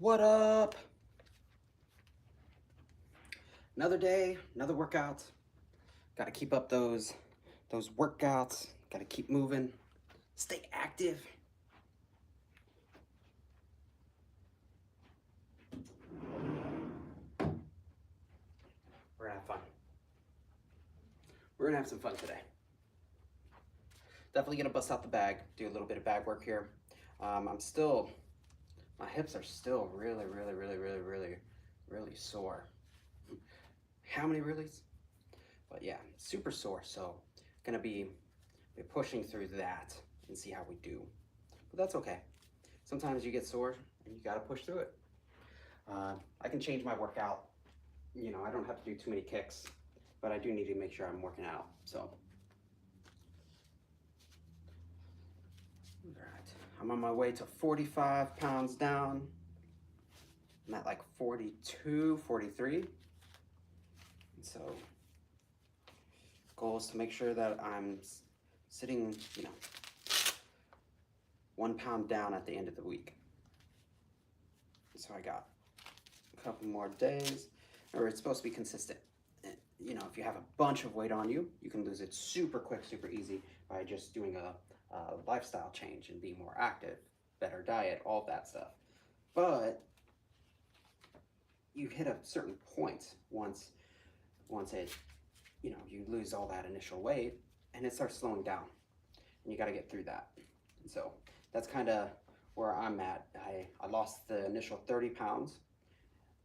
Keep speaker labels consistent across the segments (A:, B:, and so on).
A: What up? Another day, another workout. Got to keep up those workouts. Got to keep moving. Stay active. We're gonna have fun. We're gonna have some fun today. Definitely gonna bust out the bag. Do a little bit of bag work here. My hips are still really sore. How many reallys? But yeah, super sore. So gonna be pushing through that and see how we do. But that's okay. Sometimes you get sore and you gotta push through it. I can change my workout. You know, I don't have to do too many kicks, but I do need to make sure I'm working out. So, all right, I'm on my way to 45 pounds down. I'm at like 42, 43. And so, goal is to make sure that I'm sitting, 1 pound down at the end of the week. So I got a couple more days, or it's supposed to be consistent. You know, if you have a bunch of weight on you, you can lose it super quick, super easy by just doing a lifestyle change and being more active, better diet, all that stuff. But you hit a certain point once it, you lose all that initial weight and it starts slowing down, and you got to get through that. And so that's kind of where I'm at. I lost the initial 30 pounds,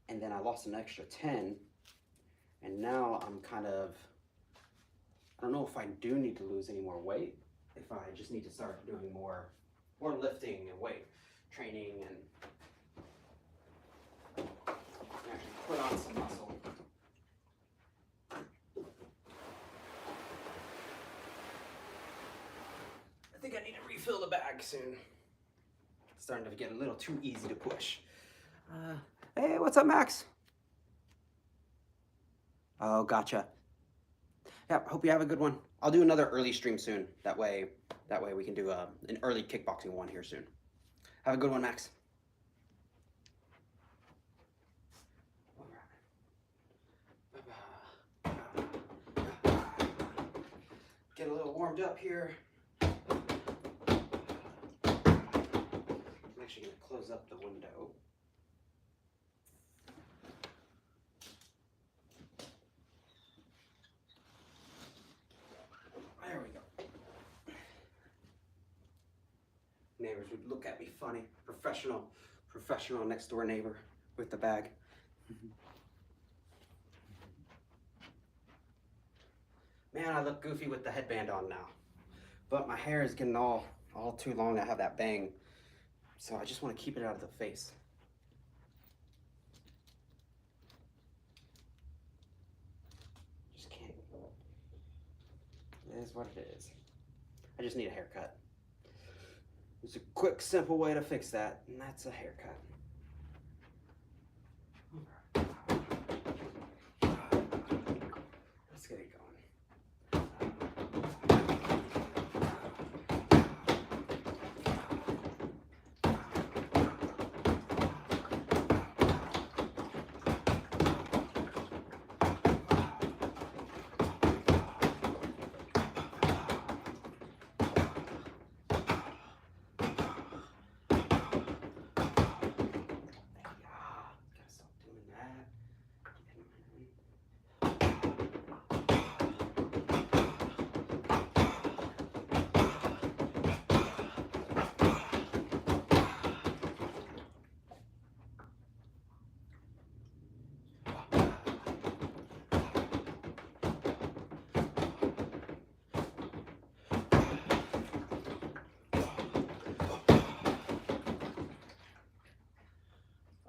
A: and then I lost an extra 10, and now I'm kind of, I don't know if I do need to lose any more weight, if I just need to start doing more lifting and weight training and actually put on some muscle. I think I need to refill the bag soon. It's starting to get a little too easy to push. Hey, what's up, Max? Oh, gotcha. Yeah, hope you have a good one. I'll do another early stream soon. That way we can do an early kickboxing one here soon. Have a good one, Max. Get a little warmed up here. I'm actually going to close up the window. There we go. Neighbors would look at me funny. Professional next door neighbor with the bag. Man, I look goofy with the headband on now. But my hair is getting all too long. I have that bang. So I just want to keep it out of the face. Just can't. It is what it is. I just need a haircut. There's a quick, simple way to fix that, and that's a haircut. Let's get it going.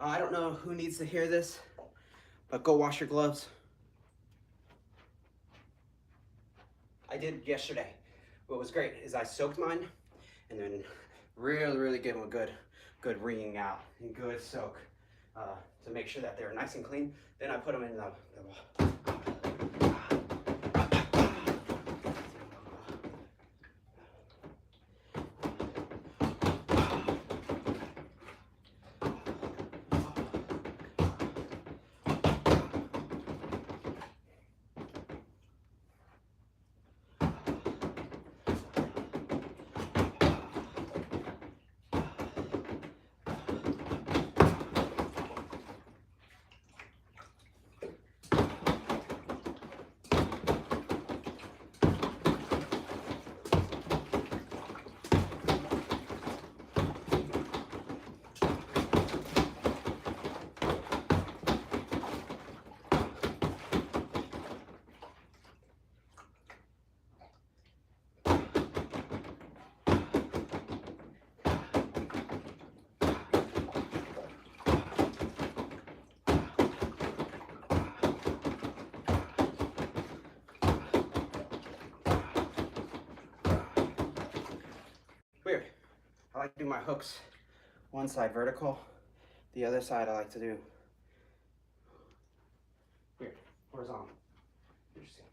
A: I don't know who needs to hear this, but go wash your gloves. I did yesterday. What was great is I soaked mine and then really give them a good wringing out and good soak to make sure that they're nice and clean. Then I put them in the like to do my hooks one side vertical, the other side I like to do here, horizontal. Interesting.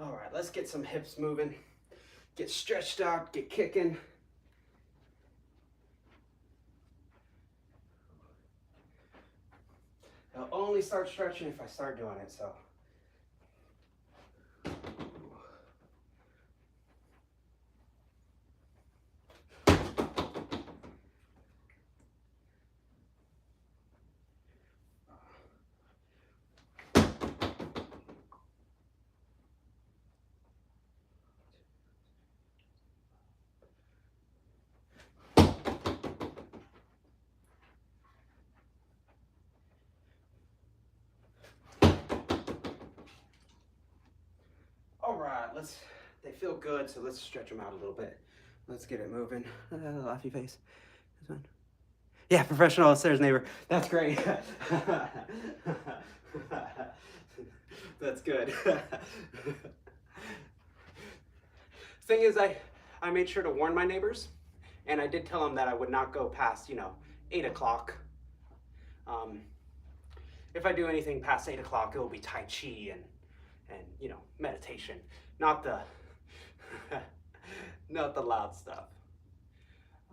A: All right, let's get some hips moving, get stretched out, get kicking. I'll only start stretching if I start doing it, so. All right, they feel good, so let's stretch them out a little bit. Let's get it moving. Laughy face. This one. Yeah, professional upstairs neighbor. That's great. That's good. Thing is, I made sure to warn my neighbors, and I did tell them that I would not go past, 8 o'clock. If I do anything past 8 o'clock, it will be Tai Chi and meditation, not the not the loud stuff.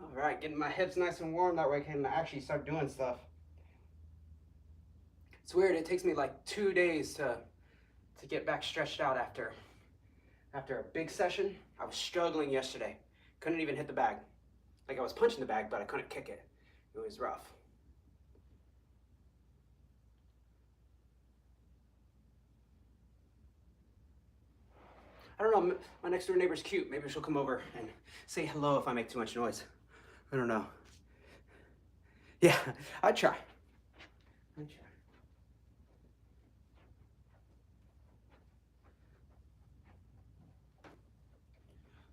A: All right, getting my hips nice and warm, that way I can actually start doing stuff. It's weird, it takes me like 2 days to get back stretched out after a big session. I was struggling yesterday, couldn't even hit the bag. Like, I was punching the bag, but I couldn't kick it. It was rough. I don't know, my next door neighbor's cute. Maybe she'll come over and say hello if I make too much noise. I don't know. Yeah, I'd try.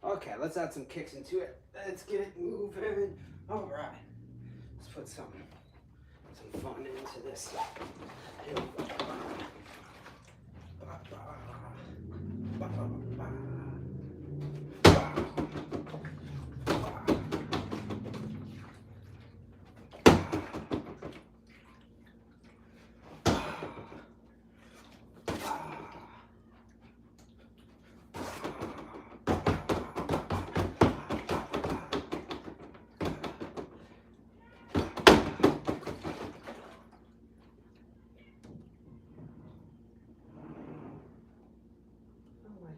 A: Okay, let's add some kicks into it. Let's get it moving. All right, let's put some fun into this.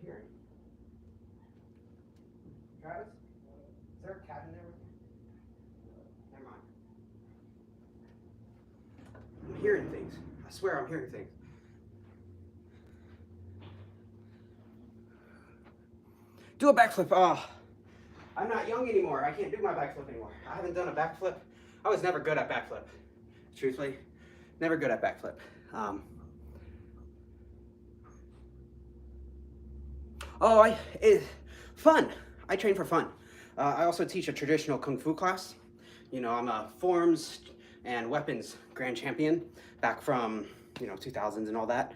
A: Hearing. Travis, is there a cat in there with you? Never mind. I'm hearing things. I swear I'm hearing things. Do a backflip. Oh, I'm not young anymore. I can't do my backflip anymore. I haven't done a backflip. I was never good at backflip. Truthfully, never good at backflip. Fun. I train for fun. I also teach a traditional kung fu class. I'm a forms and weapons grand champion back from 2000s and all that.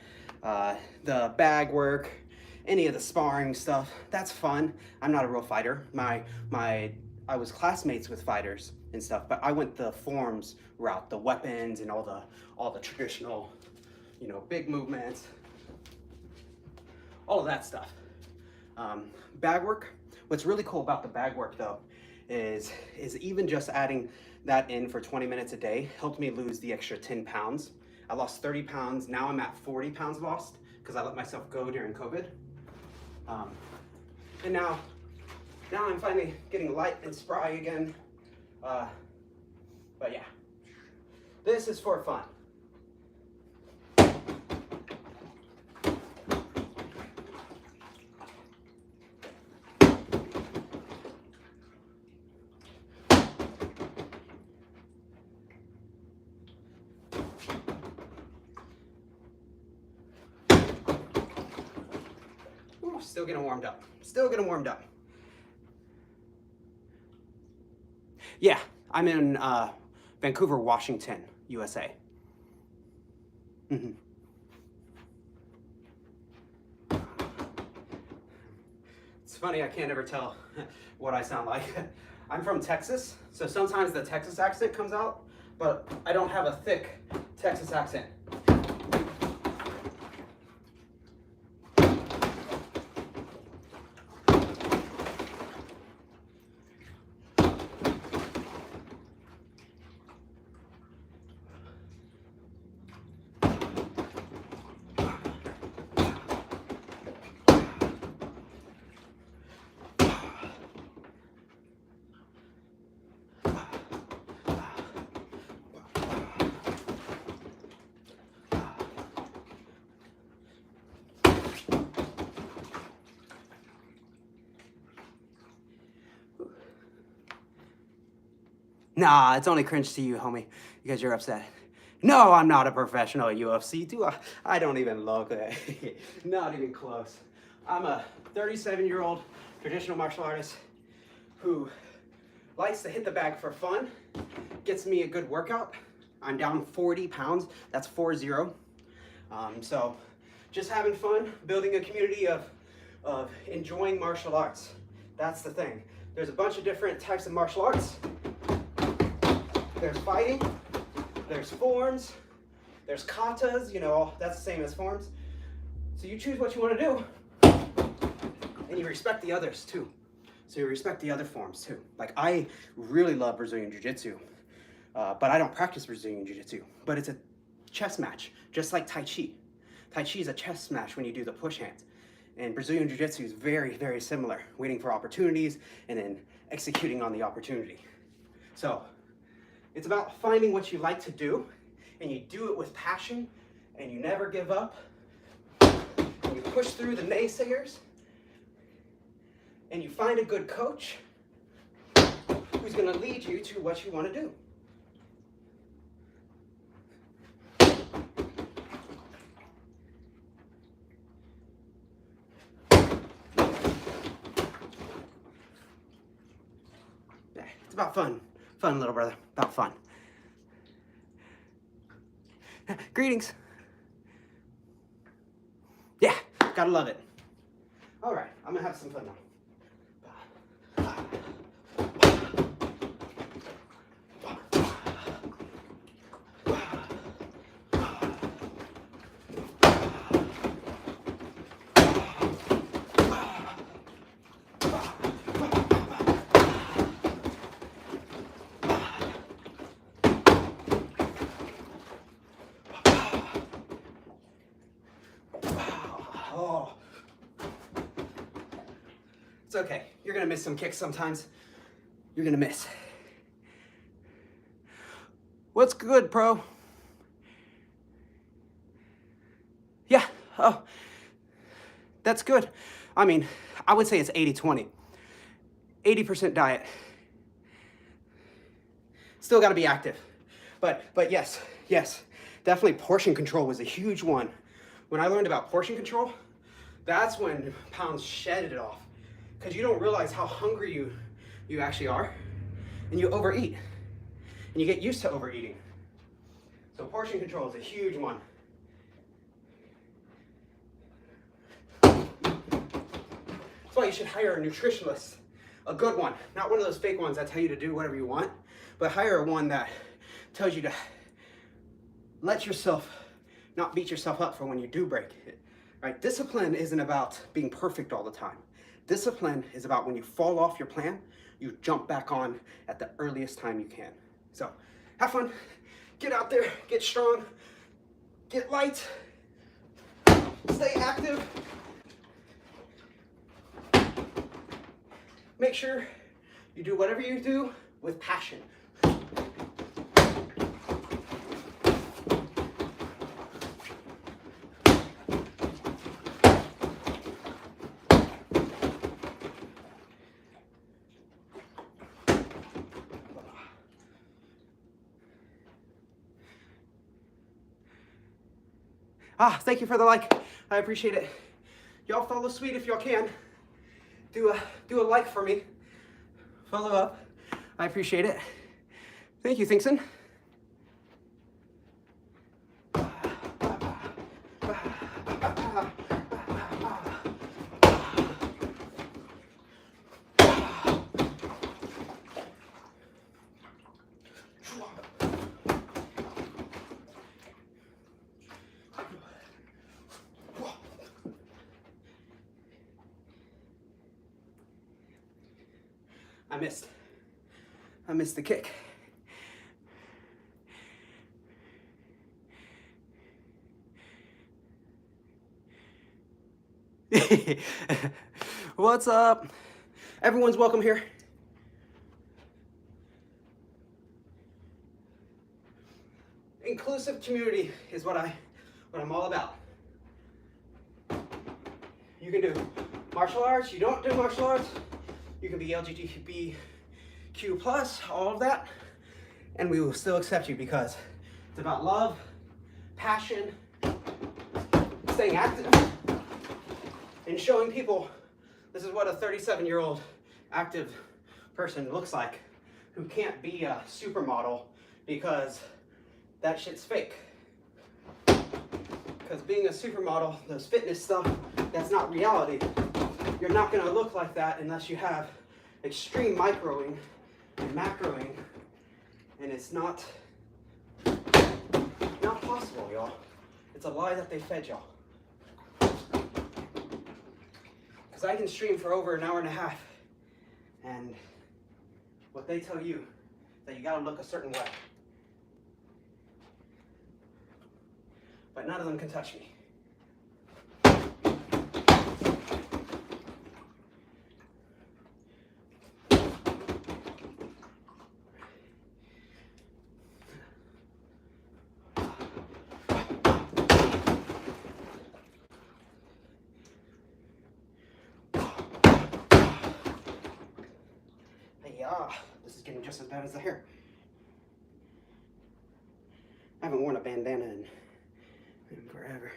A: The bag work, any of the sparring stuff, that's fun. I'm not a real fighter. I was classmates with fighters and stuff, but I went the forms route, the weapons and all the traditional, big movements, all of that stuff. Bag work. What's really cool about the bag work though is even just adding that in for 20 minutes a day helped me lose the extra 10 pounds. I lost 30 pounds. Now I'm at 40 pounds lost because I let myself go during COVID. And now I'm finally getting light and spry again. But yeah, this is for fun. Still getting warmed up. Still getting warmed up. Yeah, I'm in Vancouver, Washington, USA. It's funny, I can't ever tell what I sound like. I'm from Texas, so sometimes the Texas accent comes out, but I don't have a thick Texas accent. Nah, it's only cringe to you, homie, because you're upset. No, I'm not a professional at UFC. I don't even look at it. Not even close. I'm a 37-year-old traditional martial artist who likes to hit the bag for fun, gets me a good workout. I'm down 40 pounds. That's 40. So just having fun, building a community of enjoying martial arts. That's the thing. There's a bunch of different types of martial arts. There's fighting, there's forms, there's katas, you know, that's the same as forms. So you choose what you want to do, and you respect the others too. So you respect the other forms too. Like, I really love Brazilian Jiu-Jitsu, but I don't practice Brazilian Jiu-Jitsu. But it's a chess match, just like Tai Chi. Tai Chi is a chess match when you do the push hands. And Brazilian Jiu-Jitsu is very, very similar, waiting for opportunities and then executing on the opportunity. So it's about finding what you like to do, and you do it with passion, and you never give up. And you push through the naysayers, and you find a good coach who's going to lead you to what you want to do. It's about fun. Fun, little brother. About fun. Greetings. Yeah, gotta love it. All right, I'm gonna have some fun now. Oh. It's okay. You're gonna miss some kicks sometimes. You're gonna miss. What's good, pro? Yeah, oh, that's good. I mean, I would say it's 80-20. 80% diet. Still gotta be active. But yes, definitely portion control was a huge one. When I learned about portion control, that's when pounds shedded off. Because you don't realize how hungry you actually are, and you overeat. And you get used to overeating. So portion control is a huge one. That's why you should hire a nutritionist, a good one. Not one of those fake ones that tell you to do whatever you want, but hire one that tells you to let yourself not beat yourself up for when you do break it, right? Discipline isn't about being perfect all the time. Discipline is about when you fall off your plan, you jump back on at the earliest time you can. So have fun, get out there, get strong, get light, stay active. Make sure you do whatever you do with passion. Thank you for the like. I appreciate it. Y'all follow Sweet if y'all can. Do a like for me. Follow up. I appreciate it. Thank you, Thinkson. I missed the kick. What's up? Everyone's welcome here. Inclusive community is what I'm all about. You can do martial arts, you don't do martial arts, you can be LGBTQ plus, all of that, and we will still accept you because it's about love, passion, staying active, and showing people this is what a 37-year-old active person looks like who can't be a supermodel because that shit's fake. Because being a supermodel, those fitness stuff, that's not reality. You're not gonna look like that unless you have extreme microing and macroing, and it's not possible, y'all. It's a lie that they fed y'all. Because I can stream for over an hour and a half, and what they tell you, that you gotta look a certain way. But none of them can touch me. This is getting just as bad as the hair. I haven't worn a bandana in forever.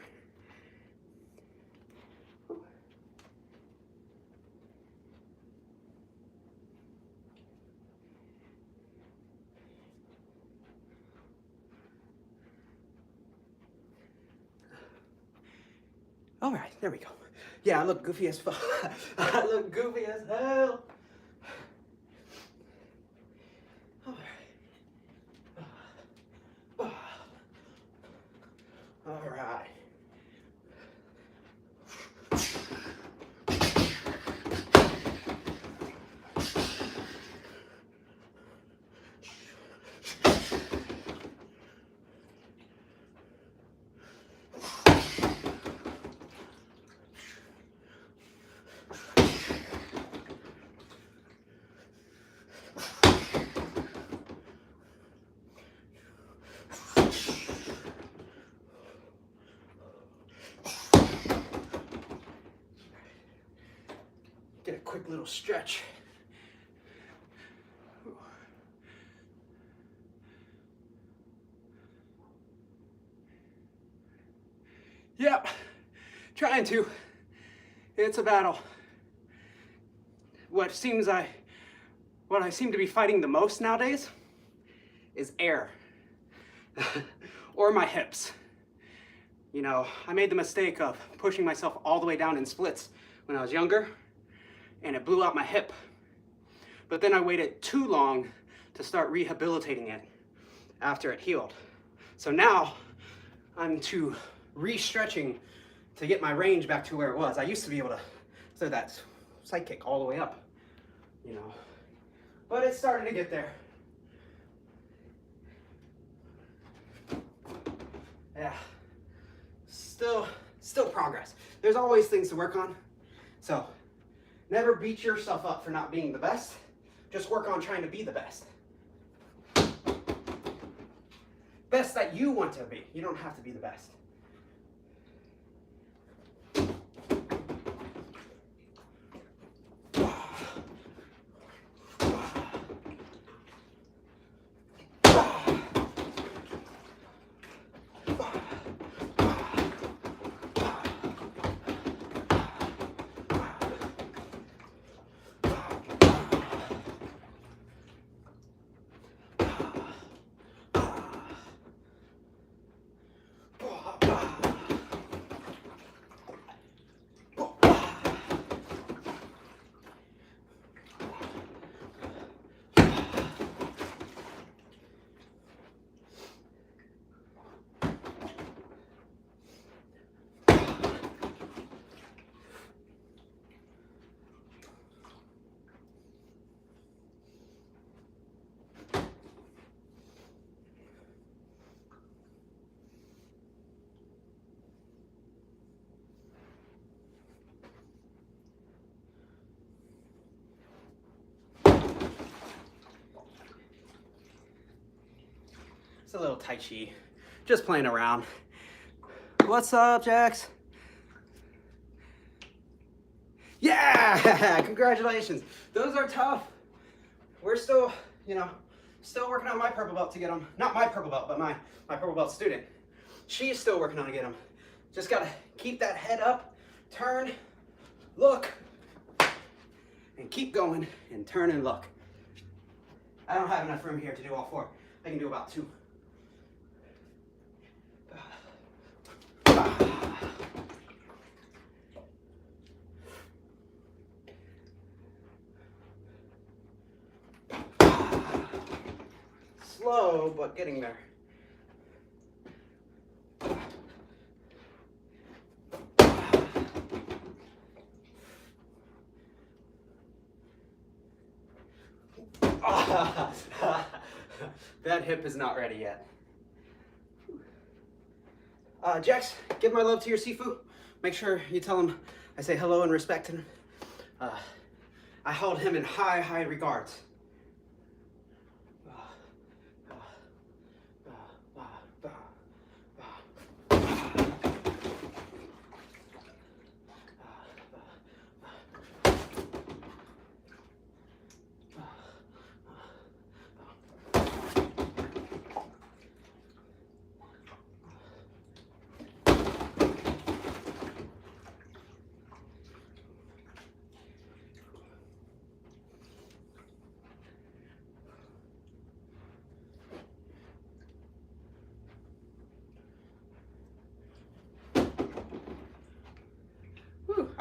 A: All right, there we go. Yeah, I look goofy as fuck. I look goofy as hell. All right. All right. Get a quick little stretch. Yep, trying to. It's a battle. What I seem to be fighting the most nowadays is air or my hips. You know, I made the mistake of pushing myself all the way down in splits when I was younger, and it blew out my hip. But then I waited too long to start rehabilitating it after it healed. So now I'm re-stretching to get my range back to where it was. I used to be able to throw that side kick all the way up, you know, but it's starting to get there. Yeah, still progress. There's always things to work on. So never beat yourself up for not being the best. Just work on trying to be the best. Best that you want to be. You don't have to be the best. It's a little Tai Chi. Just playing around. What's up, Jax? Yeah! Congratulations. Those are tough. We're still, still working on my purple belt to get them. Not my purple belt, but my purple belt student. She's still working on to get them. Just gotta keep that head up, turn, look, and keep going, and turn and look. I don't have enough room here to do all 4. I can do about 2. Slow, but getting there. That hip is not ready yet. Jax, give my love to your Sifu. Make sure you tell him I say hello and respect him. I hold him in high regards.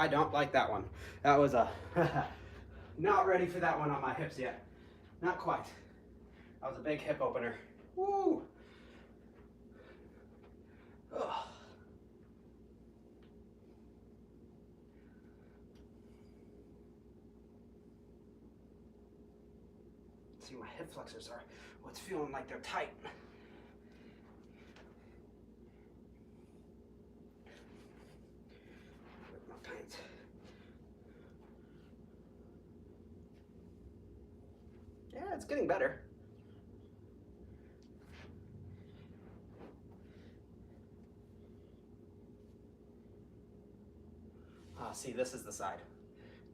A: I don't like that one. That was not ready for that one on my hips yet. Not quite. That was a big hip opener. Woo! Ugh. See, my hip flexors are what's feeling like they're tight. Yeah, it's getting better. See, this is the side.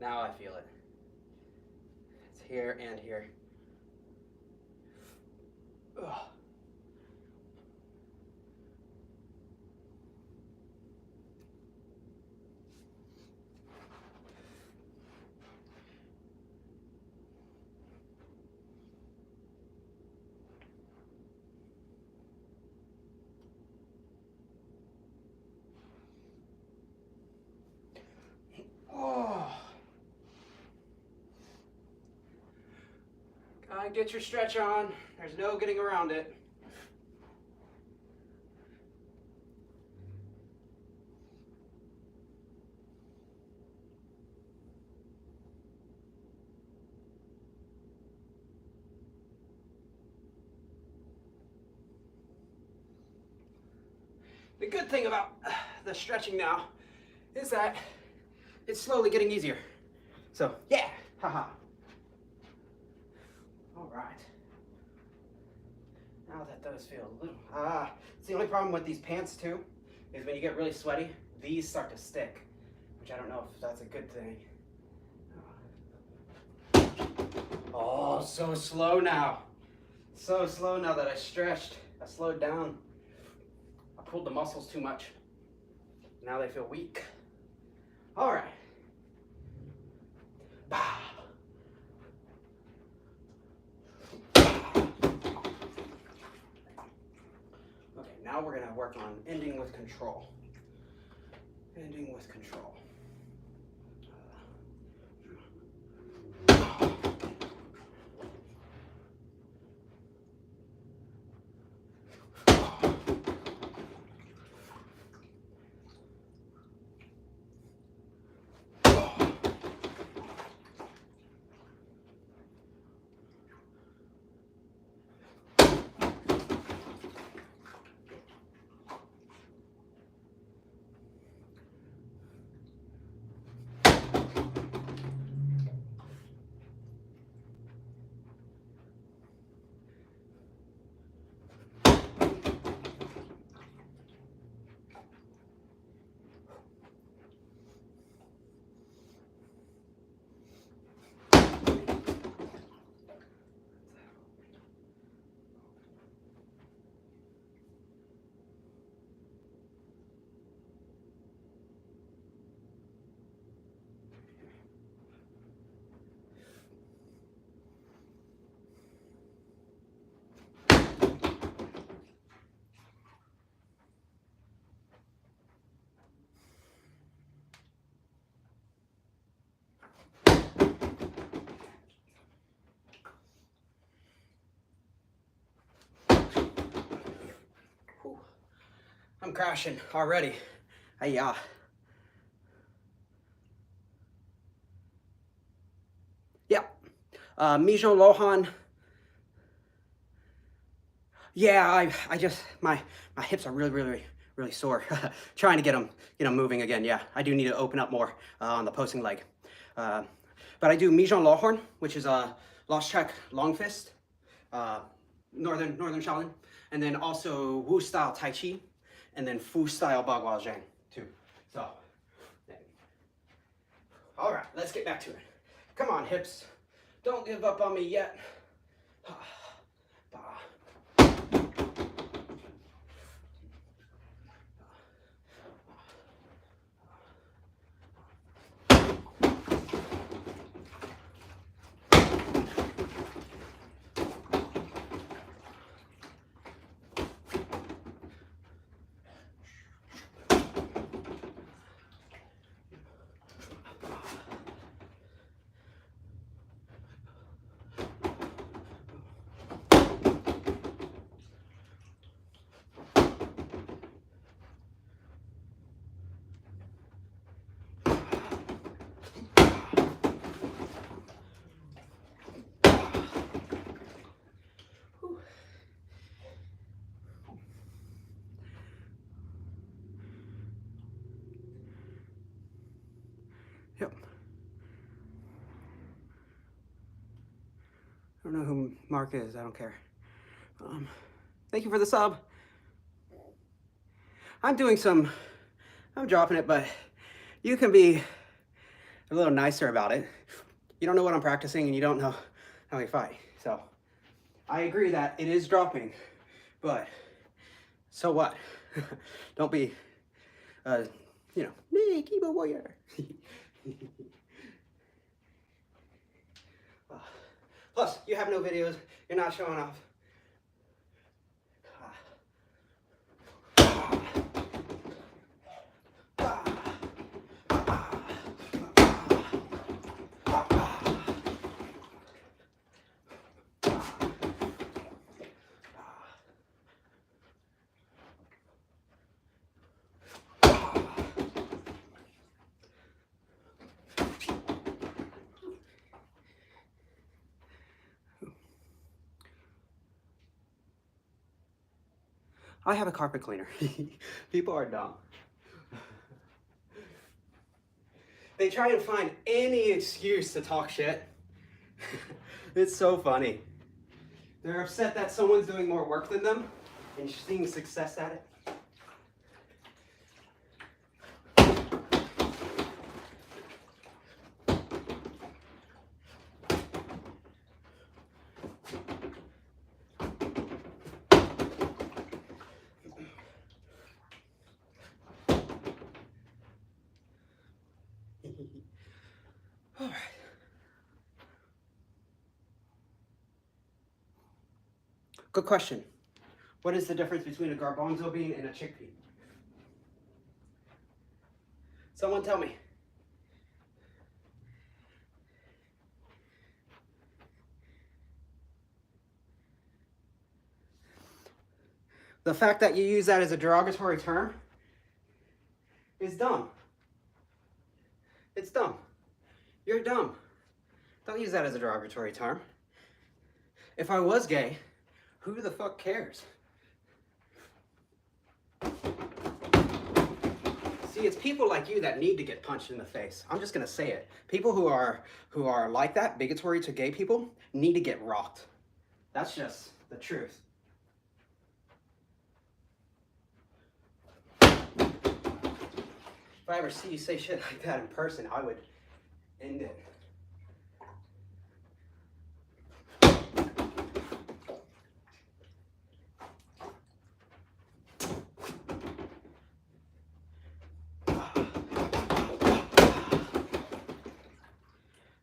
A: Now I feel it. It's here and here. Ugh. Get your stretch on. There's no getting around it. The good thing about the stretching now is that it's slowly getting easier. So, yeah, haha. All right. Now that those feel a little, it's the only problem with these pants too, is when you get really sweaty, these start to stick, which I don't know if that's a good thing. Oh, so slow now. So slow now that I stretched. I slowed down. I pulled the muscles too much. Now they feel weak. All right. Bah. Now we're going to work on ending with control. Ending with control. crashing already. Hey-ya. Yep. Mijo Lohan. Yeah, I just, my hips are really sore. Trying to get them moving again. Yeah, I do need to open up more on the posting leg. But I do Mijo Lohorn, which is a lost track long fist, northern Shaolin, and then also Wu style Tai Chi, and then Fu style Bagua Zhang too. So, all right, let's get back to it. Come on, hips, don't give up on me yet. Yep. I don't know who Mark is. I don't care. Thank you for the sub. I'm dropping it, but you can be a little nicer about it. You don't know what I'm practicing and you don't know how we fight. So I agree that it is dropping, but so what? Don't be, me, keyboard warrior. Plus, you have no videos. You're not showing off. I have a carpet cleaner. People are dumb. They try and find any excuse to talk shit. It's so funny. They're upset that someone's doing more work than them and seeing success at it. All right. Good question. What is the difference between a garbanzo bean and a chickpea? Someone tell me. The fact that you use that as a derogatory term is dumb. It's dumb. You're dumb. Don't use that as a derogatory term. If I was gay, who the fuck cares? See, it's people like you that need to get punched in the face. I'm just gonna say it. People who are like that, bigotry to gay people, need to get rocked. That's just the truth. If I ever see you say shit like that in person, I would end it.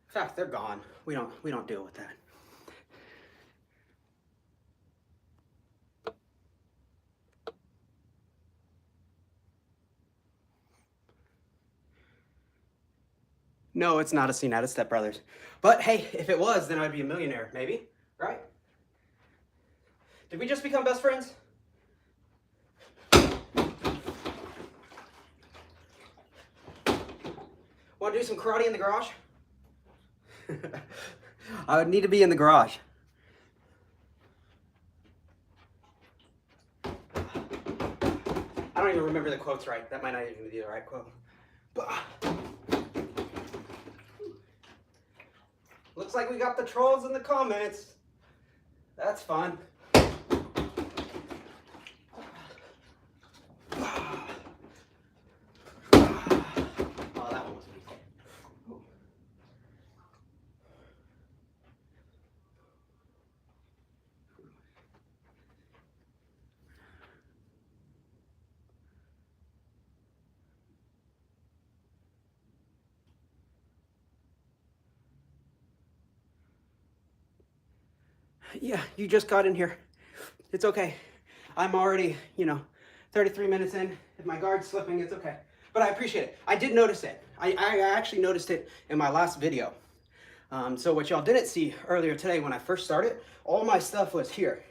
A: In fact, they're gone. We don't deal with that. No, it's not a scene out of Step Brothers. But hey, if it was, then I'd be a millionaire, maybe, right? Did we just become best friends? Want to do some karate in the garage? I would need to be in the garage. I don't even remember the quotes right. That might not even be the right quote. But looks like we got the trolls in the comments. That's fun. Oh, that one was weak. Yeah, you just got in here. It's okay. I'm already, 33 minutes in. If my guard's slipping, it's okay. But I appreciate it. I did notice it. I actually noticed it in my last video. So what y'all didn't see earlier today when I first started, all my stuff was here,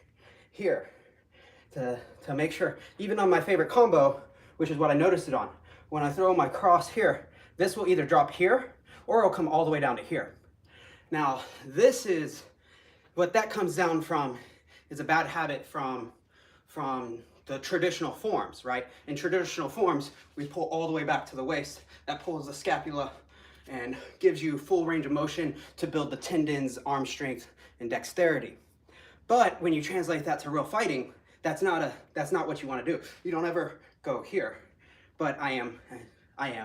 A: to make sure, even on my favorite combo, which is what I noticed it on, when I throw my cross here, this will either drop here or it'll come all the way down to here. Now, this is, what that comes down from is a bad habit from the traditional forms, right? In traditional forms, we pull all the way back to the waist. That pulls the scapula and gives you full range of motion to build the tendons, arm strength, and dexterity. But when you translate that to real fighting, that's not what you want to do. You don't ever go here, but I am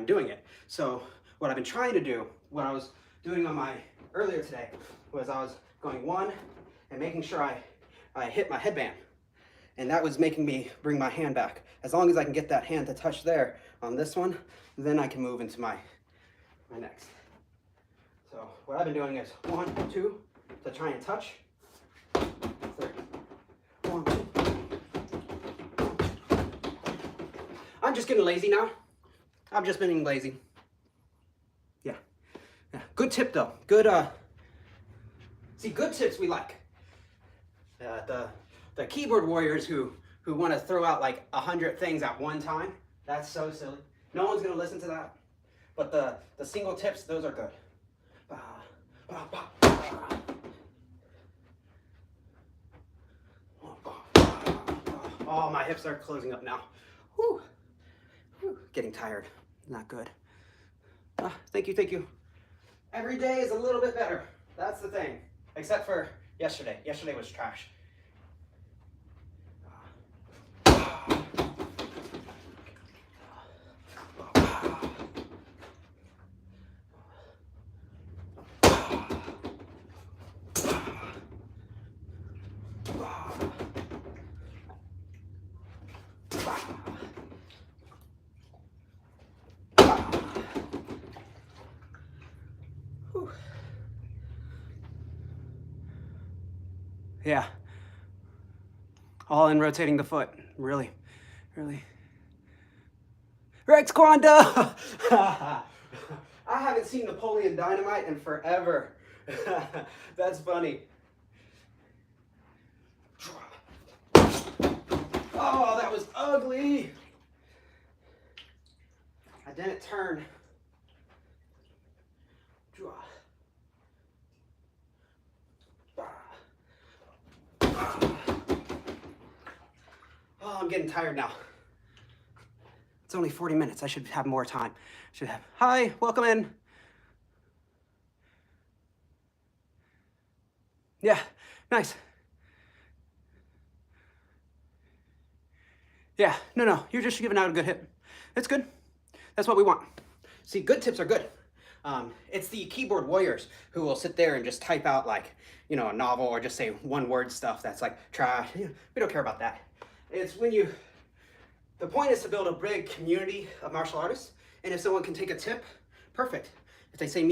A: doing it. So what I've been trying to do, what I was doing on my earlier today, was I was going one and making sure I hit my headband. And that was making me bring my hand back. As long as I can get that hand to touch there on this one, then I can move into my next. So what I've been doing is 1, 2, to try and touch. 3, 1, 2. I'm just getting lazy now. I've just been being lazy. Yeah. Good tip though. Good, see, good tips we like. The keyboard warriors who want to throw out like 100 things at one time, that's so silly. No one's going to listen to that. But the single tips, those are good. Oh, my hips are closing up now. Whew. Whew. Getting tired. Not good. Thank you. Every day is a little bit better. That's the thing. Except for yesterday. Yesterday was trash. Yeah. All in rotating the foot. Really. Rex Kwanda! I haven't seen Napoleon Dynamite in forever. That's funny. Oh, that was ugly. I didn't turn. Oh, I'm getting tired now. It's only 40 minutes. I should have more time. Hi, welcome in. Yeah, nice. Yeah, no, you're just giving out a good hip. It's good. That's what we want. See, good tips are good. It's the keyboard warriors who will sit there and just type out like, a novel or just say one word stuff that's like trash. We don't care about that. It's when the point is to build a big community of martial artists, and if someone can take a tip, perfect. If they see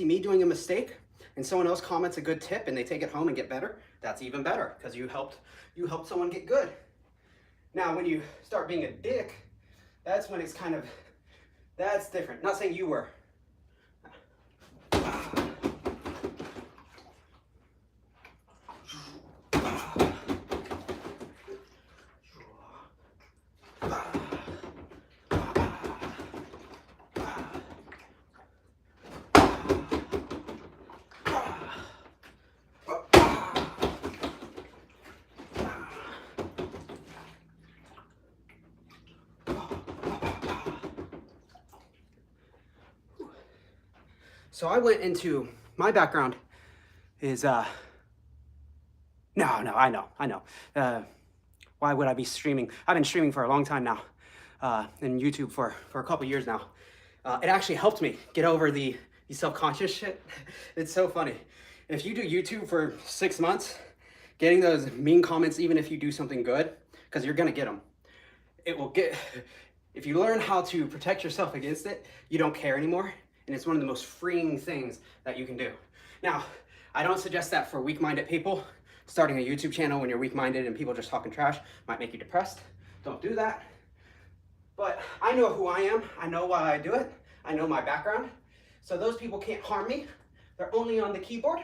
A: me doing a mistake and someone else comments a good tip and they take it home and get better, that's even better because you helped someone get good. Now, when you start being a dick, that's when it's that's different. Not saying you were. So I went into, my background is, no, I know. Why would I be streaming? I've been streaming for a long time now, in YouTube for a couple years now. It actually helped me get over the self-conscious shit. It's so funny. If you do YouTube for 6 months, getting those mean comments, even if you do something good, because you're gonna get them, if you learn how to protect yourself against it, you don't care anymore. And it's one of the most freeing things that you can do. Now, I don't suggest that for weak-minded people. Starting a YouTube channel when you're weak-minded and people just talking trash might make you depressed. Don't do that. But I know who I am. I know why I do it. I know my background. So those people can't harm me. They're only on the keyboard.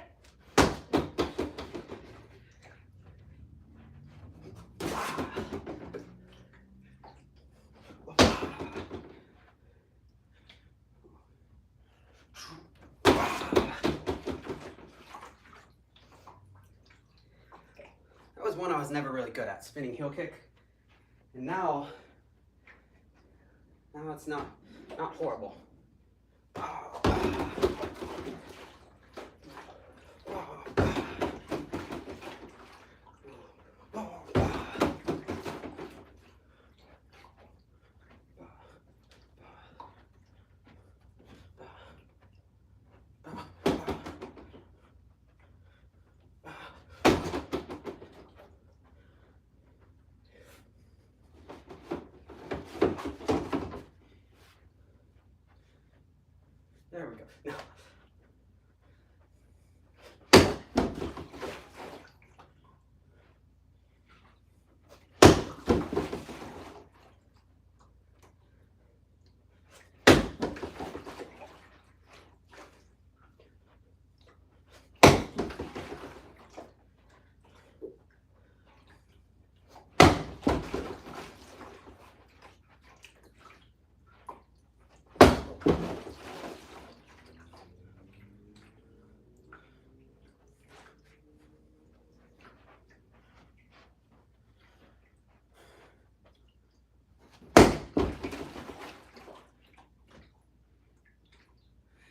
A: That was one I was never really good at, spinning heel kick. And now it's not horrible. There we go. Now,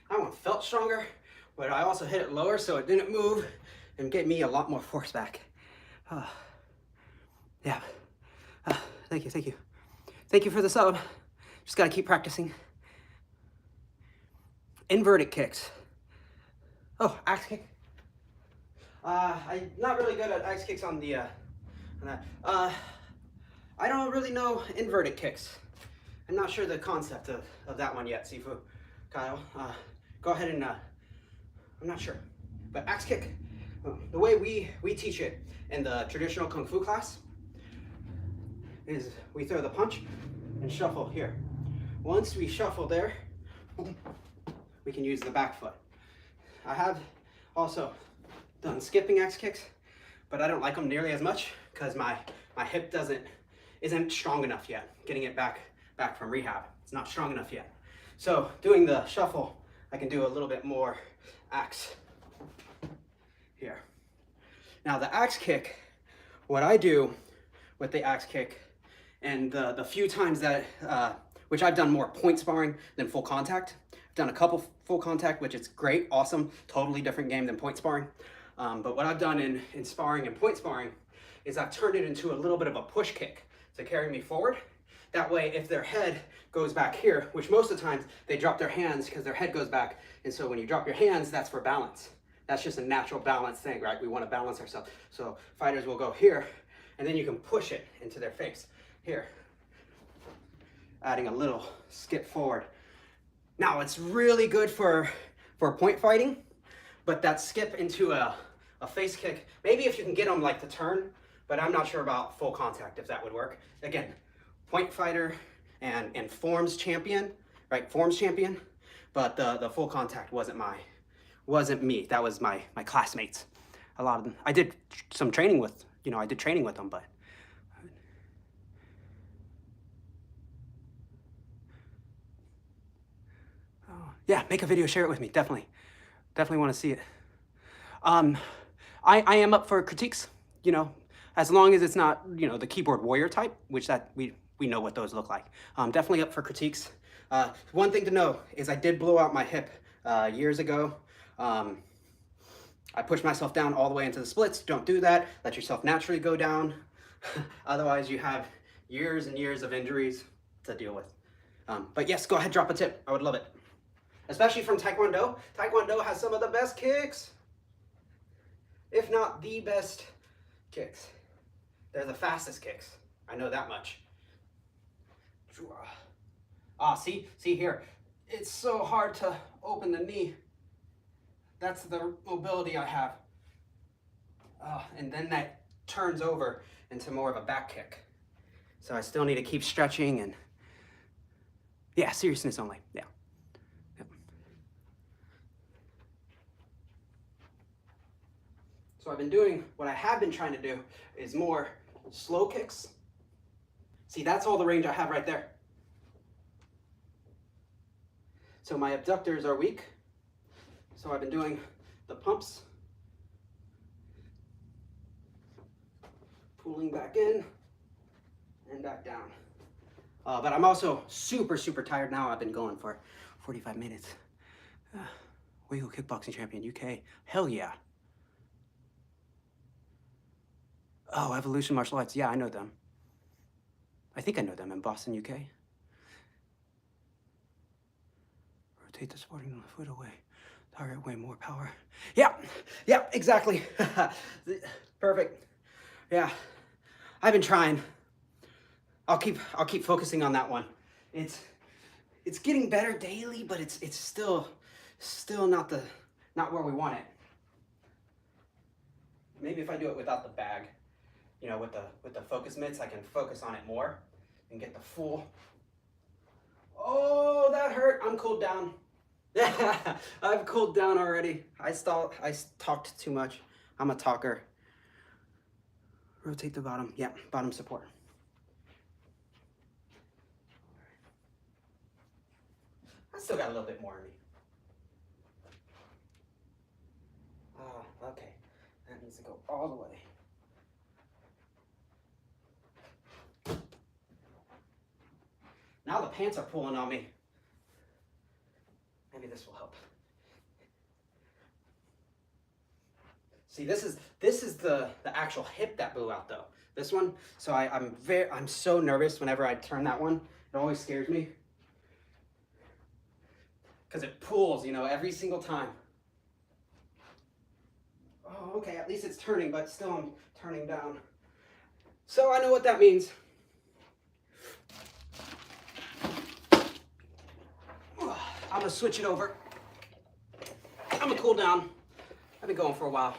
A: that one felt stronger, but I also hit it lower so it didn't move and get me a lot more force back. Yeah. Thank you. Thank you for the sub. Just gotta keep practicing. Inverted kicks. Oh, axe kick. I'm not really good at axe kicks on the, on that. I don't really know inverted kicks. I'm not sure the concept of that one yet, Sifu, Kyle. Go ahead and, I'm not sure. But axe kick, the way we teach it in the traditional Kung Fu class is we throw the punch and shuffle here. Once we shuffle there, we can use the back foot. I have also done skipping axe kicks, but I don't like them nearly as much because my hip isn't strong enough yet. Getting it back from rehab, it's not strong enough yet. So doing the shuffle, I can do a little bit more axe here. Now the axe kick, what I do with the axe kick, and the few times that, which I've done more point sparring than full contact. I've done a couple full contact, which is great, awesome, totally different game than point sparring. But what I've done in sparring and point sparring is I've turned it into a little bit of a push kick to carry me forward. That way, if their head goes back here, which most of the times they drop their hands because their head goes back. And so when you drop your hands, that's for balance. That's just a natural balance thing, right? We want to balance ourselves. So fighters will go here, and then you can push it into their face. Here, adding a little skip forward. Now it's really good for point fighting, but that skip into a face kick, maybe if you can get them like to turn, but I'm not sure about full contact if that would work. Again, point fighter and forms champion, right? Forms champion, but the full contact wasn't me. That was my classmates. A lot of them. I did some training with, I did training with them, but. Yeah, make a video, share it with me, definitely. Definitely want to see it. I am up for critiques, as long as it's not, the keyboard warrior type, which that we know what those look like. Definitely up for critiques. One thing to know is I did blow out my hip years ago. I pushed myself down all the way into the splits. Don't do that. Let yourself naturally go down. Otherwise, you have years and years of injuries to deal with. But yes, go ahead, drop a tip. I would love it. Especially from Taekwondo. Taekwondo has some of the best kicks, if not the best kicks. They're the fastest kicks. I know that much. See here. It's so hard to open the knee. That's the mobility I have. And then that turns over into more of a back kick. So I still need to keep stretching and yeah, seriousness only. Yeah. Yep. So I've been doing, what I have been trying to do is more slow kicks. See, that's all the range I have right there. So my abductors are weak. So I've been doing the pumps, pulling back in and back down. But I'm also super tired now. I've been going for 45 minutes. Weigo Kickboxing Champion, UK. Hell yeah. Oh, Evolution Martial Arts. Yeah, I know them. I think I know them in Boston, UK. Rotate the sporting foot away. Target way more power. Yeah, exactly. Perfect. Yeah, I've been trying. I'll keep focusing on that one. It's getting better daily, but it's still not where we want it. Maybe if I do it without the bag, you know, with the focus mitts, I can focus on it more and get the full. Oh, that hurt. I'm cooled down. Yeah, I've cooled down already. I talked too much. I'm a talker. Rotate the bottom. Yeah, bottom support. I still got a little bit more in me. Oh, okay. That needs to go all the way. Now the pants are pulling on me. Maybe this will help. See, this is the actual hip that blew out though. This one. So I'm so nervous whenever I turn that one. It always scares me. Because it pulls, you know, every single time. Oh, okay, at least it's turning, but still I'm turning down. So I know what that means. I'm gonna switch it over. I'm gonna cool down. I've been going for a while.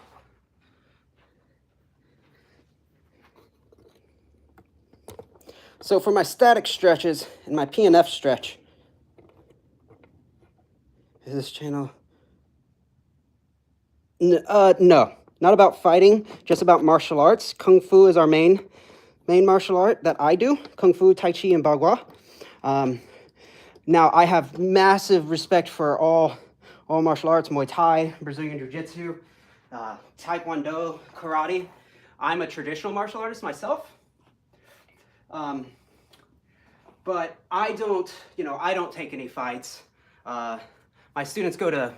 A: So for my static stretches and my PNF stretch, is this channel? No, not about fighting, just about martial arts. Kung Fu is our main martial art that I do. Kung Fu, Tai Chi, and Bagua. Now, I have massive respect for all martial arts, Muay Thai, Brazilian Jiu-Jitsu, Taekwondo, Karate. I'm a traditional martial artist myself. But I don't take any fights. My students go to,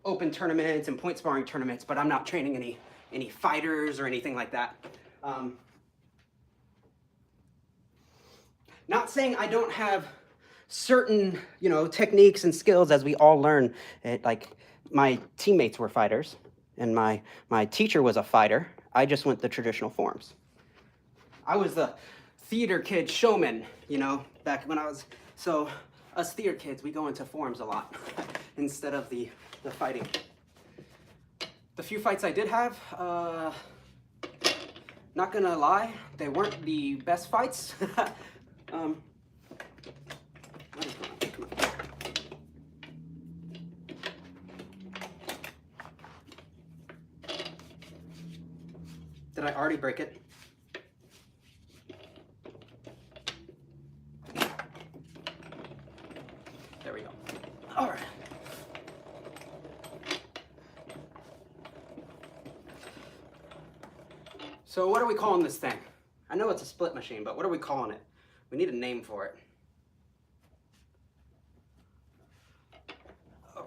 A: open tournaments and point sparring tournaments, but I'm not training any fighters or anything like that. Not saying I don't have certain, techniques and skills as we all learn. Like my teammates were fighters and my teacher was a fighter. I just went the traditional forms. I was the theater kid showman, back when I was, so us theater kids, we go into forms a lot instead of the fighting. The few fights I did have, not gonna lie, they weren't the best fights. What is going on? Come on. Did I already break it? There we go. All right. So what are we calling this thing? I know it's a split machine, but what are we calling it? We need a name for it.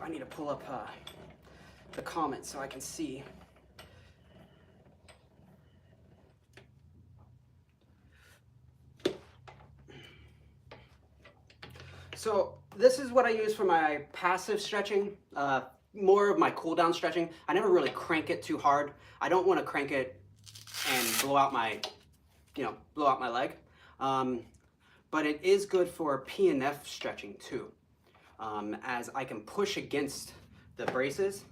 A: I need to pull up the comments so I can see. So this is what I use for my passive stretching, more of my cool down stretching. I never really crank it too hard. I don't want to crank it and blow out my leg. But it is good for PNF stretching too, as I can push against the braces,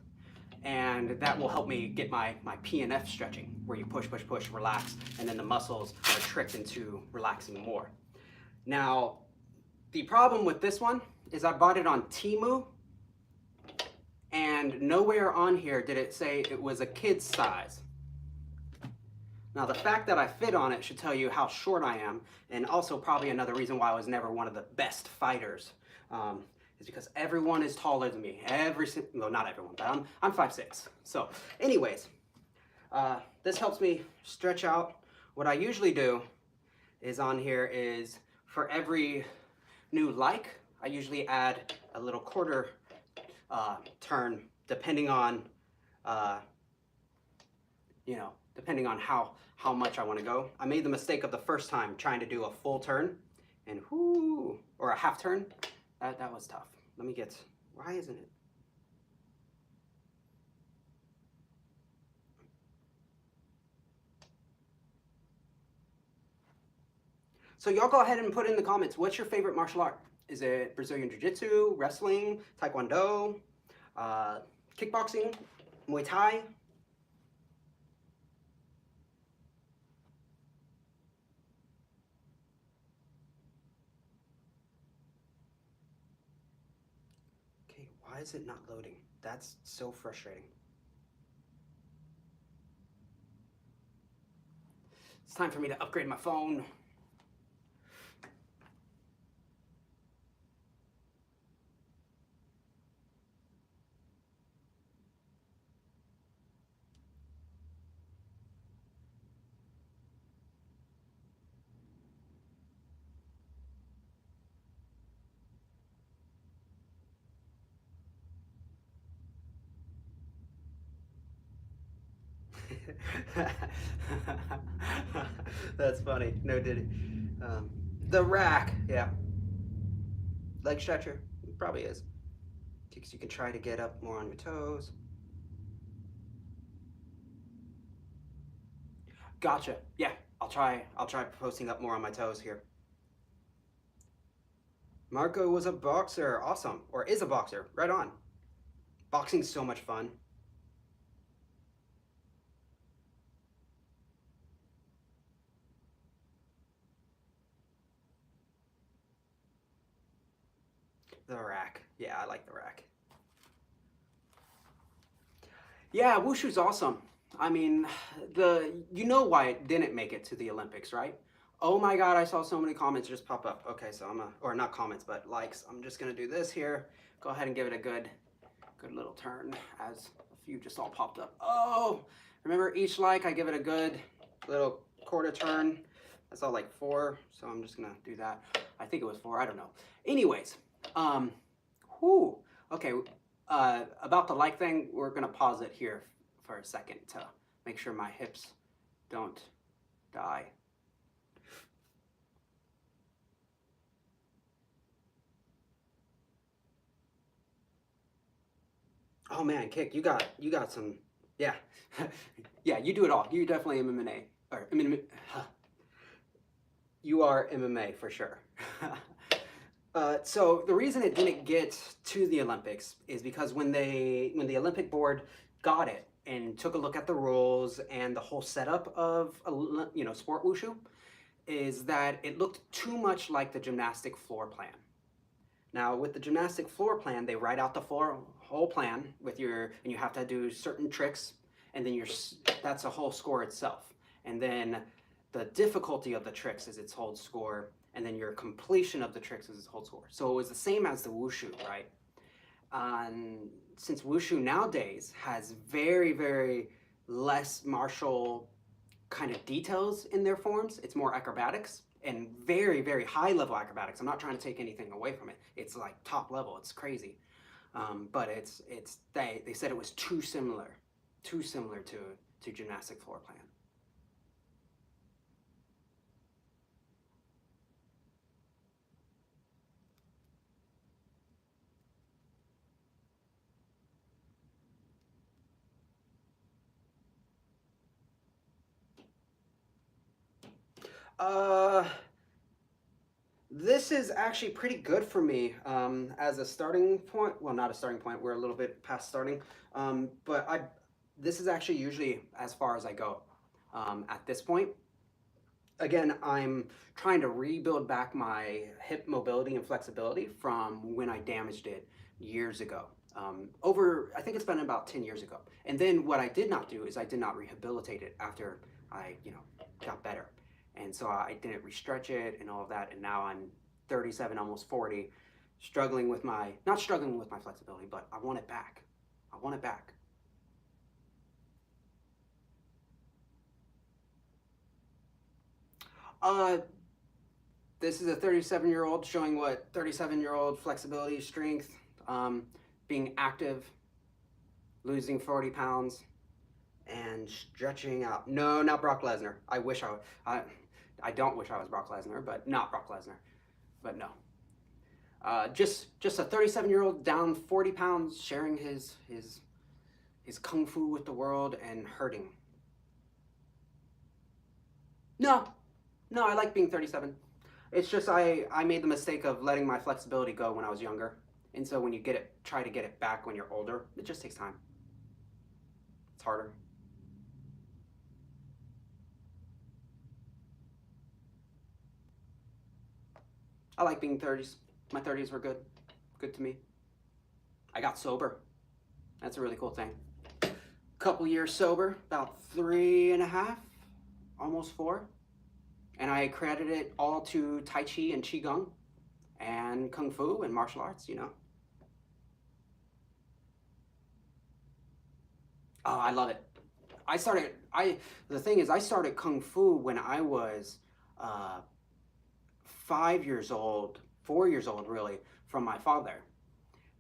A: and that will help me get my PNF stretching, where you push, push, push, relax, and then the muscles are tricked into relaxing more. Now, the problem with this one is I bought it on Temu, and nowhere on here did it say it was a kid's size. Now, the fact that I fit on it should tell you how short I am, and also probably another reason why I was never one of the best fighters, is because everyone is taller than me. Well, not everyone, but I'm 5'6". So anyways, this helps me stretch out. What I usually do is on here is for every new like, I usually add a little quarter turn, depending on depending on how much I want to go. I made the mistake of the first time trying to do a full turn, and or a half turn. That was tough. Let me get, why isn't it? So y'all go ahead and put in the comments, what's your favorite martial art? Is it Brazilian Jiu-Jitsu, wrestling, Taekwondo, kickboxing, Muay Thai? Okay, why is it not loading? That's so frustrating. It's time for me to upgrade my phone. That's funny. No diddy. The rack, yeah. Leg stretcher, it probably is. Because you can try to get up more on your toes. Gotcha. Yeah, I'll try posting up more on my toes here. Marco was a boxer. Awesome. Or is a boxer. Right on. Boxing's so much fun. The rack. Yeah, I like the rack. Yeah, wushu's awesome. I mean, you know why it didn't make it to the Olympics, right? Oh my God, I saw so many comments just pop up. Okay, so or not comments, but likes. I'm just gonna do this here. Go ahead and give it a good little turn, as a few just all popped up. Oh, remember each like, I give it a good little quarter turn. I saw like 4, so I'm just gonna do that. I think it was 4, I don't know. Anyways, okay, about the like thing, we're gonna pause it here for a second to make sure my hips don't die. Oh man, Kick, you got some, yeah. Yeah, you do it all. You definitely MMA, or you are MMA for sure. So the reason it didn't get to the Olympics is because when the Olympic board got it and took a look at the rules and the whole setup of sport wushu, is that it looked too much like the gymnastic floor plan. Now with the gymnastic floor plan, they write out the whole plan and you have to do certain tricks, and then that's a whole score itself. And then the difficulty of the tricks is its whole score, and then your completion of the tricks is its whole score. So it was the same as the wushu, right? Since wushu nowadays has very, very less martial kind of details in their forms, it's more acrobatics, and very, very high level acrobatics. I'm not trying to take anything away from it. It's like top level, it's crazy. But they said it was too similar to gymnastic floor plan. Uh, this is actually pretty good for me as a starting point. Well, not a starting point. We're a little bit past starting, but this is actually usually as far as I go at this point. Again, I'm trying to rebuild back my hip mobility and flexibility from when I damaged it years ago. I think it's been about 10 years ago. And then what I did not do is I did not rehabilitate it after I, got better. And so I didn't restretch it and all of that. And now I'm 37, almost 40, not struggling with my flexibility, but I want it back. I want it back. Uh, this is a 37-year-old showing what 37-year-old flexibility, strength, being active, losing 40 pounds, and stretching out. No, not Brock Lesnar. I don't wish I was Brock Lesnar, but not Brock Lesnar. But no. Just a 37-year-old down 40 pounds, sharing his kung fu with the world and hurting. No, no, I like being 37. It's just I made the mistake of letting my flexibility go when I was younger. And so when you try to get it back when you're older, it just takes time. It's harder. I like being 30s. My 30s were good. Good to me. I got sober. That's a really cool thing. Couple years sober, about 3.5, almost 4. And I credit it all to Tai Chi and Qigong and Kung Fu and martial arts. Oh, I love it. The thing is, I started Kung Fu when I was 5 years old, 4 years old, really, from my father.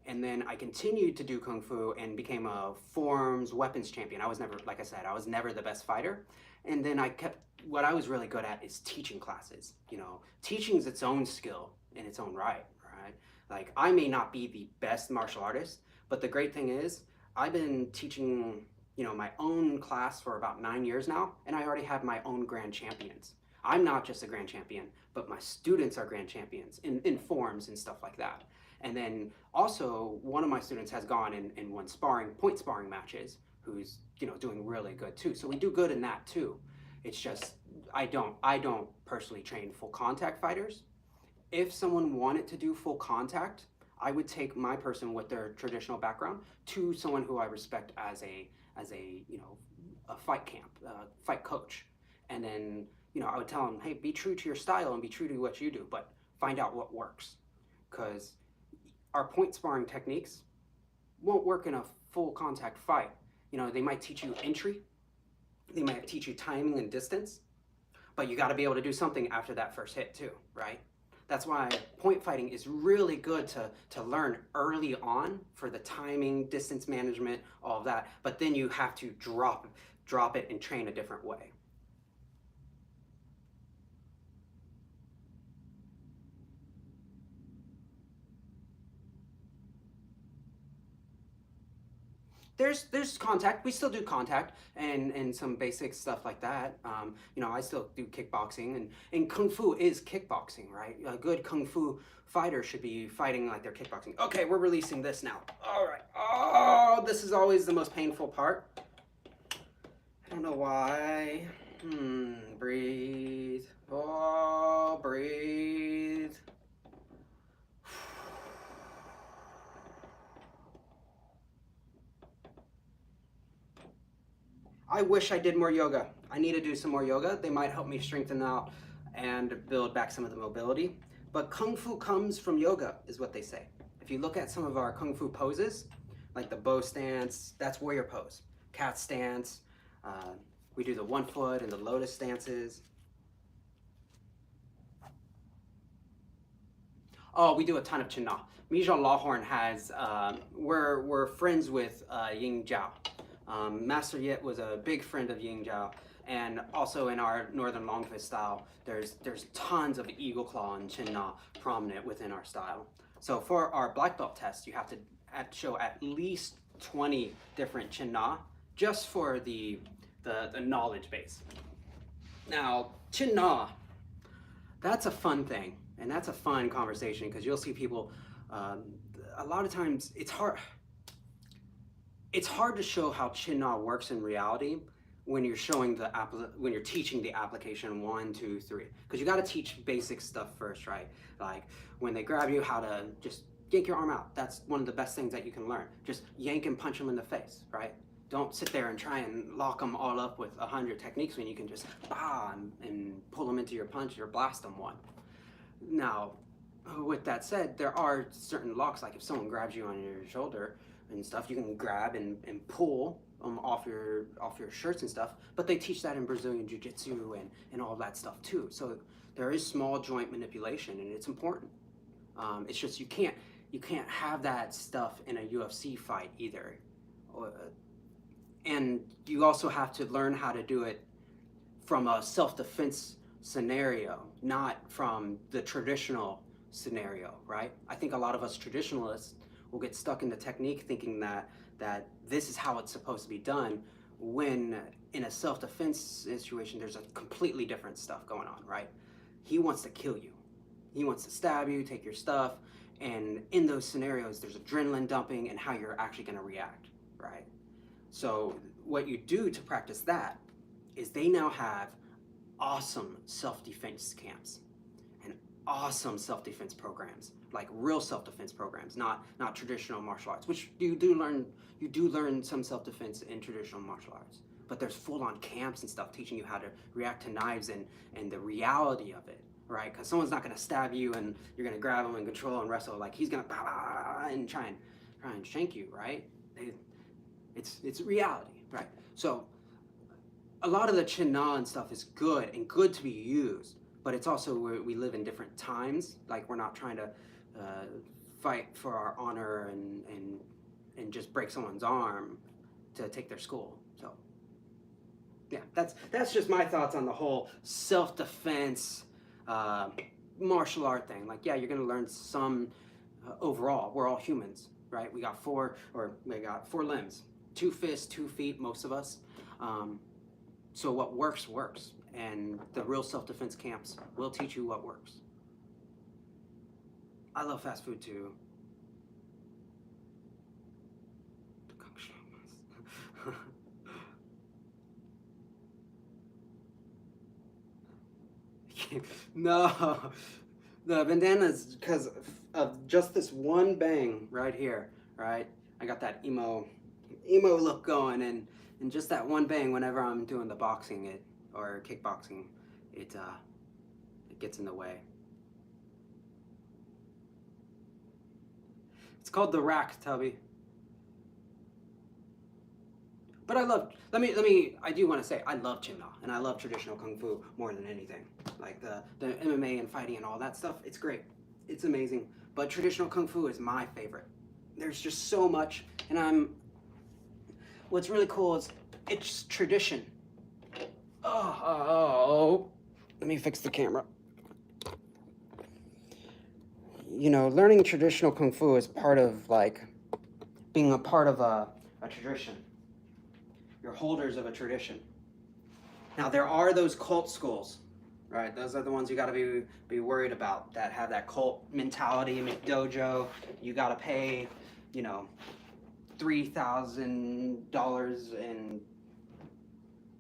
A: And then I continued to do Kung Fu and became a forms weapons champion. I was never, like I said, I was never the best fighter. And then what I was really good at is teaching classes. Teaching is its own skill in its own right? Like, I may not be the best martial artist, but the great thing is, I've been teaching, my own class for about 9 years now, and I already have my own grand champions. I'm not just a grand champion, but my students are grand champions in forms and stuff like that. And then also, one of my students has gone and won point sparring matches, who's doing really good too. So we do good in that too. It's just I don't personally train full contact fighters. If someone wanted to do full contact, I would take my person with their traditional background to someone who I respect as a fight camp, fight coach, and then I would tell them, hey, be true to your style and be true to what you do, but find out what works, because our point sparring techniques won't work in a full contact fight. They might teach you entry, they might teach you timing and distance, but you got to be able to do something after that first hit too, right? That's why point fighting is really good to learn early on for the timing, distance management, all of that. But then you have to drop it and train a different way. There's contact. We still do contact and some basic stuff like that. I still do kickboxing and kung fu is kickboxing, right? A good kung fu fighter should be fighting like they're kickboxing. Okay, we're releasing this now. All right. Oh, this is always the most painful part. I don't know why. Breathe. Oh, breathe. I wish I did more yoga. I need to do some more yoga. They might help me strengthen out and build back some of the mobility. But Kung Fu comes from yoga, is what they say. If you look at some of our Kung Fu poses, like the bow stance, that's warrior pose. Cat stance, we do the 1 foot and the lotus stances. Oh, we do a ton of Chin Na. Mijan Lawhorn has, we're friends with Ying Jiao. Master Yit was a big friend of Ying Jiao. And also in our Northern Long Fist style, there's tons of Eagle Claw and Chin Na prominent within our style. So for our black belt test, you have to show at least 20 different Chin Na just for the knowledge base. Now, Chin Na, that's a fun thing, and that's a fun conversation because you'll see people. A lot of times, it's hard. It's hard to show how Chin Na works in reality when you're showing when you're teaching the application 1, 2, 3, because you got to teach basic stuff first, right? Like when they grab you, how to just yank your arm out. That's one of the best things that you can learn. Just yank and punch them in the face, right? Don't sit there and try and lock them all up with 100 techniques when you can just and pull them into your punch or blast them one. Now, with that said, there are certain locks, like if someone grabs you on your shoulder and stuff, you can grab and pull off your shirts and stuff, but they teach that in Brazilian Jiu-Jitsu and all that stuff too. So there is small joint manipulation, and it's important. It's just you can't have that stuff in a UFC fight either. And you also have to learn how to do it from a self-defense scenario, not from the traditional scenario, right? I think a lot of us traditionalists will get stuck in the technique thinking that this is how it's supposed to be done, when in a self-defense situation there's a completely different stuff going on, right? He wants to kill you. He wants to stab you, take your stuff, and in those scenarios there's adrenaline dumping and how you're actually going to react, right? So what you do to practice that is they now have awesome self-defense camps and awesome self-defense programs, like real self-defense programs, not traditional martial arts, which you do learn some self-defense in traditional martial arts, but there's full-on camps and stuff teaching you how to react to knives and the reality of it, right? Because someone's not going to stab you and you're going to grab them and control and wrestle. Like he's going to and try and shank you, right? It's reality, right? So a lot of the Chin Na and stuff is good to be used, but it's also we live in different times. Like we're not trying to fight for our honor and just break someone's arm to take their school. So yeah, that's just my thoughts on the whole self-defense martial art thing. Like, yeah, you're gonna learn some overall. We're all humans, right? We got four limbs, 2 fists, 2 feet, most of us. So what works, and the real self-defense camps will teach you what works. I love fast food too. No, the bandana's because of just this one bang right here, right? I got that emo look going, and just that one bang whenever I'm doing the boxing or kickboxing, it gets in the way. It's called the rack, Tubby. But I do want to say, I love Chin Na, and I love traditional Kung Fu more than anything. Like the MMA and fighting and all that stuff, it's great. It's amazing. But traditional Kung Fu is my favorite. There's just so much, and what's really cool is it's tradition. Oh, let me fix the camera. You know, learning traditional Kung Fu is part of, like, being a part of a tradition. You're holders of a tradition. Now, there are those cult schools, right? Those are the ones you got to be worried about, that have that cult mentality, McDojo. You got to pay, $3,000 in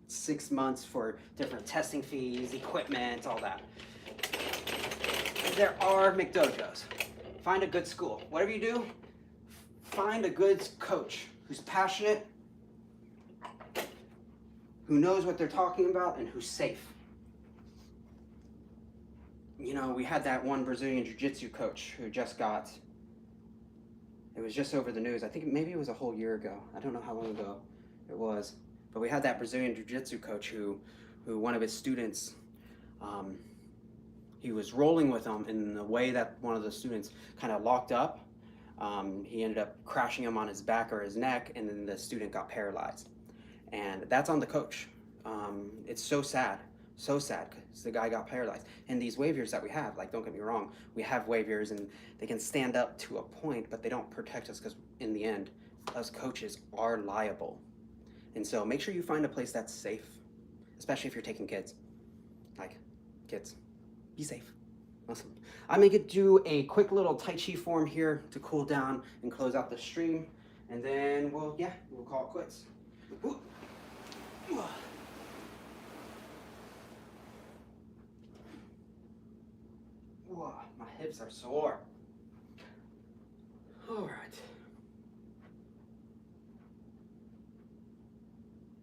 A: 6 months for different testing fees, equipment, all that. There are McDojos. Find a good school. Whatever you do, find a good coach who's passionate, who knows what they're talking about, and who's safe. We had that one Brazilian Jiu-Jitsu coach who just got, it was just over the news. I think maybe it was a whole year ago. I don't know how long ago it was. But we had that Brazilian Jiu-Jitsu coach who one of his students, he was rolling with him in the way that one of the students kind of locked up. He ended up crashing him on his back or his neck, and then the student got paralyzed. And that's on the coach. It's so sad because the guy got paralyzed. And these waviers that we have, like, don't get me wrong, we have waviers and they can stand up to a point, but they don't protect us because in the end, us coaches are liable. And so make sure you find a place that's safe, especially if you're taking kids. Like, kids, be safe. Awesome. I'm gonna do a quick little Tai Chi form here to cool down and close out the stream. And then we'll call it quits. Ooh. Whoa, my hips are sore. All right.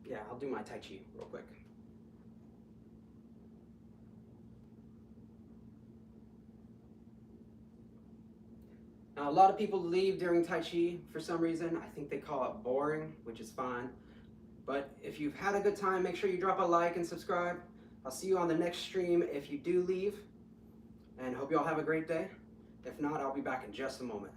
A: Yeah, I'll do my Tai Chi real quick. Now, a lot of people leave during Tai Chi for some reason. I think they call it boring, which is fine. But if you've had a good time, make sure you drop a like and subscribe. I'll see you on the next stream if you do leave. And hope you all have a great day. If not, I'll be back in just a moment.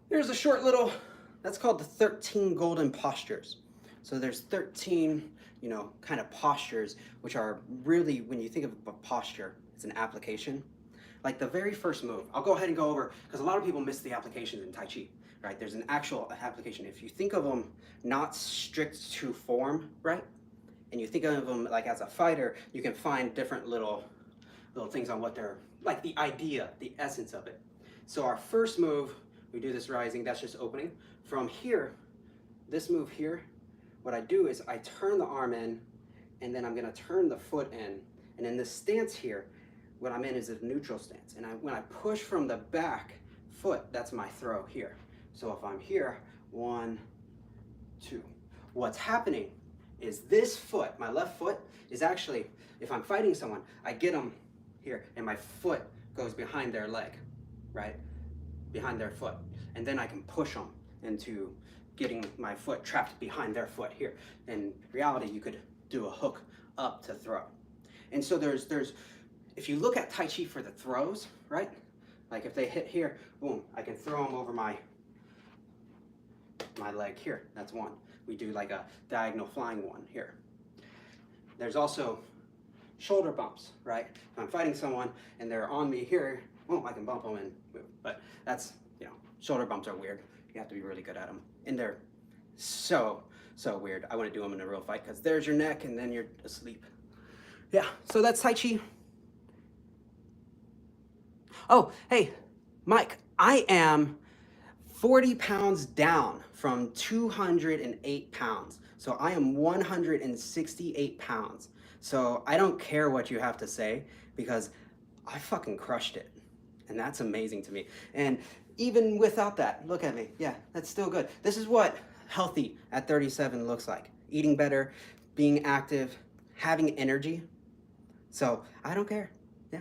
A: There's a short little, that's called the 13 golden postures. So there's 13, kind of postures, which are really, when you think of a posture, it's an application. Like the very first move, I'll go ahead and go over, because a lot of people miss the applications in Tai Chi, right? There's an actual application. If you think of them not strict to form, right? And you think of them like as a fighter, you can find different little things on what they're, like the idea, the essence of it. So our first move, we do this rising, that's just opening. From here, this move here, what I do is I turn the arm in, and then I'm gonna turn the foot in. And in this stance here, what I'm in is a neutral stance. And when I push from the back foot, that's my throw here. So if I'm here, 1, 2. What's happening is this foot, my left foot, is actually, if I'm fighting someone, I get them here, and my foot goes behind their leg, right? Behind their foot. And then I can push them into getting my foot trapped behind their foot here. In reality, you could do a hook up to throw. And so there's if you look at Tai Chi for the throws, right? Like if they hit here, boom, I can throw them over my leg here. That's one. We do like a diagonal flying one here. There's also shoulder bumps, right? If I'm fighting someone and they're on me here, boom, I can bump them and move. But that's, shoulder bumps are weird. You have to be really good at them. And they're so weird. I wouldn't do them in a real fight because there's your neck and then you're asleep. Yeah, so that's Tai Chi. Oh, hey, Mike, I am 40 pounds down from 208 pounds. So I am 168 pounds. So I don't care what you have to say because I fucking crushed it. And that's amazing to me. And even without that, look at me. Yeah, that's still good. This is what healthy at 37 looks like. Eating better, being active, having energy. So I don't care. Yeah.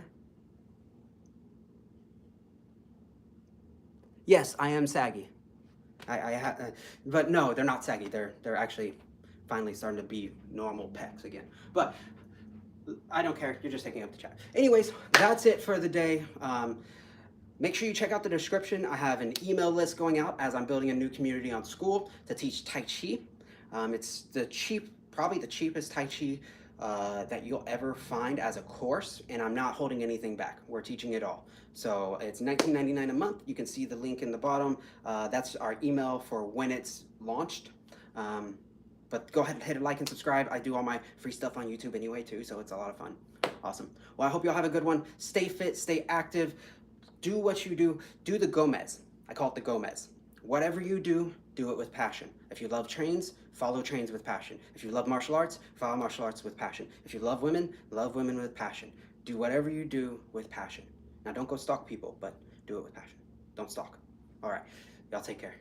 A: Yes, I am saggy. But no, they're not saggy. They're actually finally starting to be normal pecs again. But I don't care. You're just taking up the chat. Anyways, that's it for the day. Make sure you check out the description. I have an email list going out as I'm building a new community on school to teach Tai Chi. It's probably the cheapest Tai Chi that you'll ever find as a course, and I'm not holding anything back. We're teaching it all. So it's $19.99 a month. You can see the link in the bottom. That's our email for when it's launched. But go ahead and hit a like and subscribe. I do all my free stuff on YouTube anyway too, so it's a lot of fun. Awesome. Well, I hope you all have a good one. Stay fit, stay active. Do what you do. Do the Gomez. I call it the Gomez. Whatever you do it with passion. If you love trains, follow trains with passion. If you love martial arts, follow martial arts with passion. If you love women with passion. Do whatever you do with passion. Now, don't go stalk people, but do it with passion. Don't stalk. All right. Y'all take care.